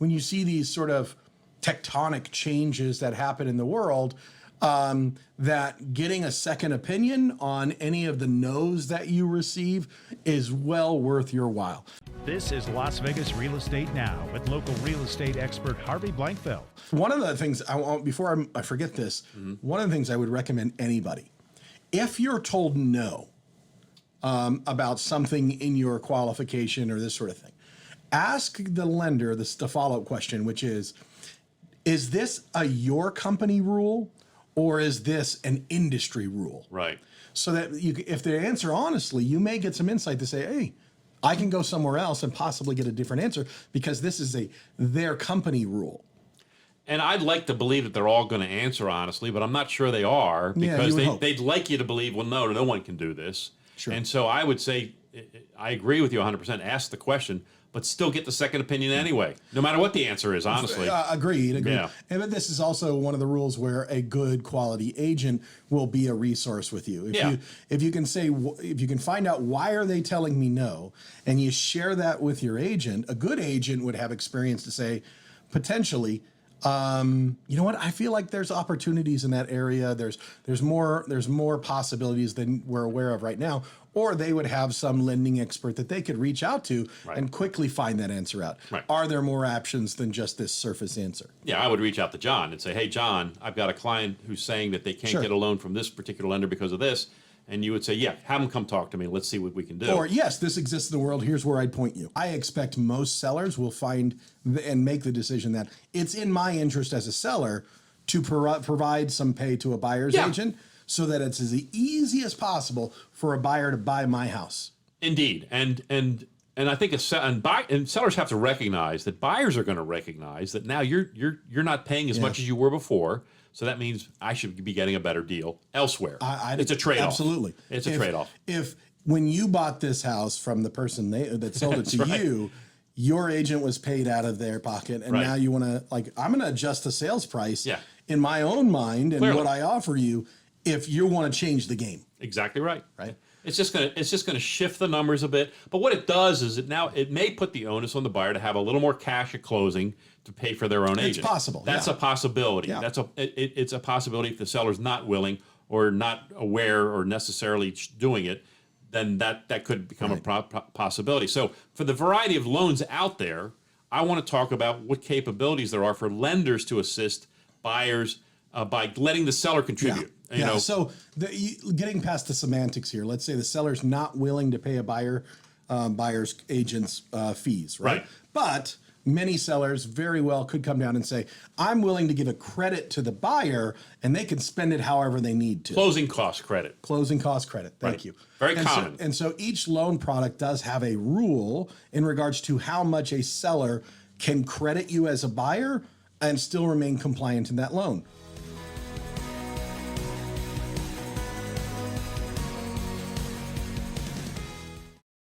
when you see these sort of tectonic changes that happen in the world, that getting a second opinion on any of the no's that you receive is well worth your while. This is Las Vegas Real Estate Now with local real estate expert Harvey Blankfeld. One of the things I want, before I forget this, one of the things I would recommend anybody, if you're told no about something in your qualification or this sort of thing, ask the lender the follow-up question, which is this a your company rule or is this an industry rule? Right. So that if they answer honestly, you may get some insight to say, hey, I can go somewhere else and possibly get a different answer because this is their company rule. And I'd like to believe that they're all going to answer honestly, but I'm not sure they are because they'd like you to believe, well, no one can do this. Sure. And so I would say, I agree with you 100%. Ask the question, but still get the second opinion anyway, no matter what the answer is, honestly. Agreed. Yeah. But this is also one of the rules where a good quality agent will be a resource with you. If you can find out why are they telling me no, and you share that with your agent, a good agent would have experience to say, potentially, you know what? I feel like there's opportunities in that area. There's more possibilities than we're aware of right now. Or they would have some lending expert that they could reach out to and quickly find that answer out. Right. Are there more options than just this surface answer? Yeah, I would reach out to John and say, hey, John, I've got a client who's saying that they can't get a loan from this particular lender because of this. And you would say, yeah, have them come talk to me. Let's see what we can do. Or, yes, this exists in the world. Here's where I'd point you. I expect most sellers will find and make the decision that it's in my interest as a seller to provide some pay to a buyer's agent so that it's as easy as possible for a buyer to buy my house. Indeed. And I think and sellers have to recognize that buyers are going to recognize that now you're not paying as much as you were before. So that means I should be getting a better deal elsewhere. It's a trade-off. Absolutely. It's a trade-off. If when you bought this house from the person that sold it to you, your agent was paid out of their pocket, and now you want to, I'm going to adjust the sales price in my own mind and what I offer you if you want to change the game. Exactly right. Right. It's just gonna shift the numbers a bit. But what it does is it may put the onus on the buyer to have a little more cash at closing to pay for their own agent. It's possible. That's a possibility. Yeah. It's a possibility if the seller's not willing or not aware or necessarily doing it, then that could become a possibility. So for the variety of loans out there, I want to talk about what capabilities there are for lenders to assist buyers by letting the seller contribute. So getting past the semantics here, let's say the seller's not willing to pay a buyer's agent's fees, right? But many sellers very well could come down and say, I'm willing to give a credit to the buyer and they can spend it however they need to. Closing cost credit. Closing cost credit. Thank you. Very common. And so each loan product does have a rule in regards to how much a seller can credit you as a buyer and still remain compliant in that loan.